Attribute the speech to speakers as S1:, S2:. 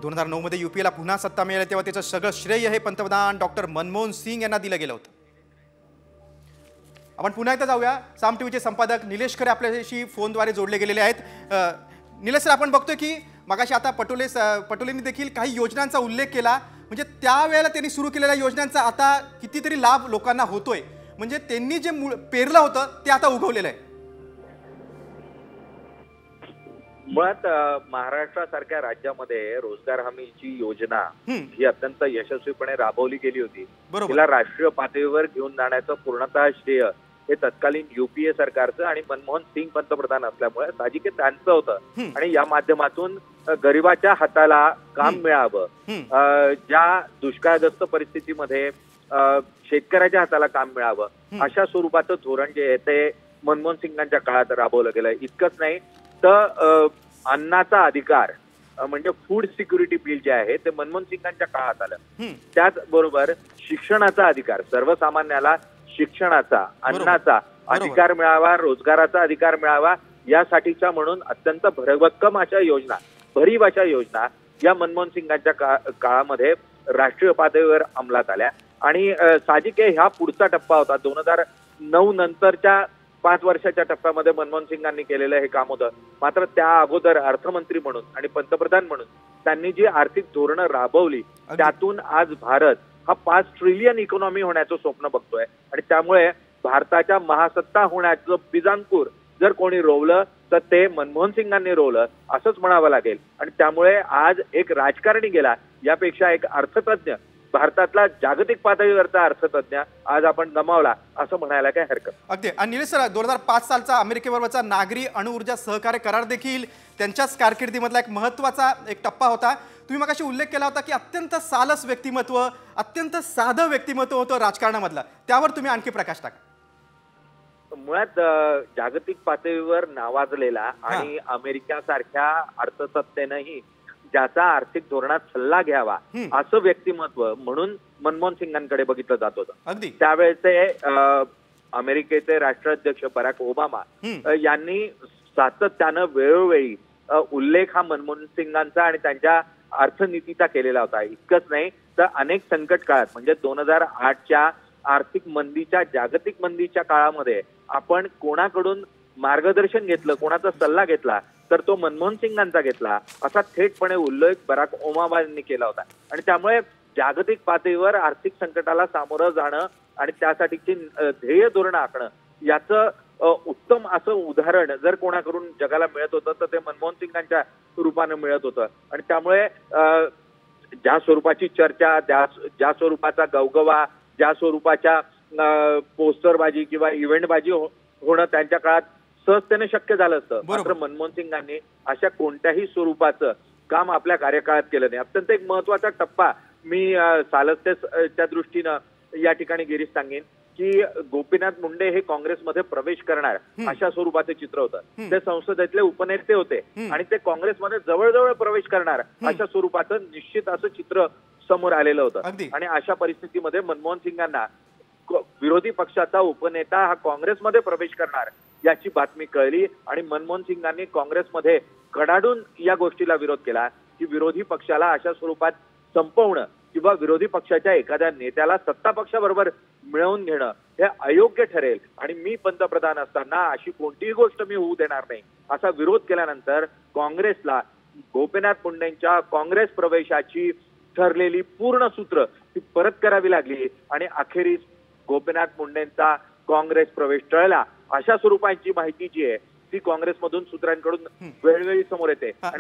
S1: 2009 मध्ये यूपीला पुन्हा सत्ता मिळाली तेव्हा त्याचं सगळं श्रेय हे पंतप्रधान डॉक्टर मनमोहन सिंग यांना दिलं गेलं होतं. आपण पुन्हा एकदा जाऊया. साम टीव्हीचे संपादक निलेश खरे आपल्याशी फोनद्वारे जोडले गेलेले आहेत. निलेश सर, आपण बघतोय की मगाशी आता पटोलेंनी देखील काही योजनांचा उल्लेख केला. म्हणजे त्यावेळेला त्यांनी सुरू केलेल्या योजनांचा आता कितीतरी लाभ लोकांना होतोय. म्हणजे त्यांनी जे पेरलं होतं ते आता उगवलेलं आहे.
S2: मुळात महाराष्ट्रासारख्या राज्यामध्ये रोजगार हमीची योजना ही अत्यंत यशस्वीपणे राबवली गेली होती. तिला राष्ट्रीय पातळीवर घेऊन जाण्याचं पूर्णतः श्रेय हे तत्कालीन युपीए सरकारचं आणि मनमोहन सिंग पंतप्रधान असल्यामुळे साहजिक त्यांचं होतं. आणि या माध्यमातून गरिबाच्या हाताला काम मिळावं, ज्या दुष्काळग्रस्त परिस्थितीमध्ये शेतकऱ्याच्या हाताला काम मिळावं, अशा स्वरूपाचं धोरण जे आहे ते मनमोहन सिंगांच्या काळात राबवलं गेलं. इतकंच नाही तर अन्नाचा अधिकार म्हणजे फूड सिक्युरिटी बिल जे आहे ते मनमोहन सिंगांच्या काळात आलं. त्याचबरोबर शिक्षणाचा अधिकार, सर्वसामान्याला शिक्षणाचा, अन्नाचा अधिकार मिळावा, रोजगाराचा अधिकार मिळावा, यासाठीच्या म्हणून अत्यंत भरभक्कम अशा योजना, भरीव अशा योजना या मनमोहन सिंगांच्या काळामध्ये राष्ट्रीय पातळीवर अंमलात आल्या. आणि साहजिक आहे ह्या पुढचा टप्पा होता. 2009 नंतरच्या 5 वर्षाच्या टप्प्यामध्ये मनमोहन सिंगांनी केलेलं हे काम होतं. मात्र त्या अगोदर अर्थमंत्री म्हणून आणि पंतप्रधान म्हणून त्यांनी जी आर्थिक धोरणं राबवली त्यातून आज भारत हा 5 ट्रिलियन इकॉनॉमी होण्याचं स्वप्न बघतोय. आणि त्यामुळे भारताच्या महासत्ता होण्याचं बीजांकुर जर कोणी रोवलं तर ते मनमोहन सिंगांनी रोवलं असंच म्हणावं लागेल. आणि त्यामुळे आज एक राजकारणी गेला यापेक्षा एक अर्थतज्ञ, भारतातला जागतिक पातळीवरचा अर्थतज्ञ आज आपण गमावला असं म्हणायला काय हरकत.
S1: अगदी. आणि निलेश सर, 2005 सालचा अमेरिकेबरोबरचा नागरी अणुऊर्जा सहकार्य करार देखील त्यांच्याच कारकिर्दीमधला एक महत्वाचा एक टप्पा होता. तुम्ही मगाशी उल्लेख केला होता की अत्यंत सालस व्यक्तिमत्व, अत्यंत साधं व्यक्तिमत्व होतं राजकारणामधलं. त्यावर तुम्ही आणखी प्रकाश टाका.
S2: मुळात जागतिक पातळीवर नावाजलेला आणि अमेरिकेसारख्या अर्थसत्तेनंही ज्याचा आर्थिक धोरणात सल्ला घ्यावा असं व्यक्तिमत्व म्हणून मनमोहन सिंगांकडे बघितलं जात होतं. त्यावेळेचे अमेरिकेचे राष्ट्राध्यक्ष बराक ओबामा यांनी सातत्यानं वेळोवेळी उल्लेख हा मनमोहन सिंगांचा आणि त्यांच्या अर्थनीतीचा केलेला होता. इतकंच नाही तर अनेक संकट काळात म्हणजे 2008च्या आर्थिक मंदीच्या, जागतिक मंदीच्या काळामध्ये आपण कोणाकडून मार्गदर्शन घेतलं, कोणाचा सल्ला घेतला तर तो मनमोहन सिंगांचा घेतला असा थेटपणे उल्लेख बराक ओबामा यांनी केला होता. आणि त्यामुळे जागतिक पातळीवर आर्थिक संकटाला सामोरं जाणं आणि त्यासाठीची ध्येय धोरण आखणं याचं उत्तम असं उदाहरण जर कोणाकडून जगाला मिळत होतं तर ते मनमोहन सिंगांच्या रूपानं मिळत होतं. आणि त्यामुळे ज्या स्वरूपाची चर्चा, ज्या स्वरूपाचा गवगवा, ज्या स्वरूपाच्या पोस्टरबाजी किंवा इव्हेंटबाजी होणं त्यांच्या काळात सहजतेने शक्य झालं असतं. मात्र मनमोहन सिंगांनी अशा कोणत्याही स्वरूपाचं काम आपल्या कार्यकाळात केलं नाही. अत्यंत एक महत्वाचा टप्पा मी सालसतेच्या दृष्टीनं या ठिकाणी गिरीश सांगेन की गोपीनाथ मुंडे हे काँग्रेसमध्ये प्रवेश करणार अशा स्वरूपाचं चित्र होतं. ते संसदेतले उपनेते होते आणि ते काँग्रेसमध्ये जवळजवळ प्रवेश करणार अशा स्वरूपाचं निश्चित असं चित्र समोर आलेलं होतं. आणि अशा परिस्थितीमध्ये मनमोहन सिंगांना विरोधी पक्षाचा उपनेता हा काँग्रेसमध्ये प्रवेश करणार याची बातमी कळली आणि मनमोहन सिंगांनी काँग्रेसमध्ये कडाडून या गोष्टीला विरोध केला की विरोधी पक्षाला अशा स्वरूपात संपवणं किंवा विरोधी पक्षाच्या एखाद्या नेत्याला सत्ता पक्षाबरोबर मिळवून घेणं हे अयोग्य ठरेल आणि मी पंतप्रधान असताना अशी कोणतीही गोष्ट मी होऊ देणार नाही असा विरोध केल्यानंतर काँग्रेसला गोपीनाथ मुंडेंच्या काँग्रेस प्रवेशाची ठरलेली पूर्ण सूत्र ती परत करावी लागली आणि अखेरीस गोपीनाथ मुंडेंचा काँग्रेस प्रवेश टळला. अशा स्वरूपाची माहिती जी आहे ती काँग्रेसमधून सूत्रांकडून वेळोवेळी समोर येते.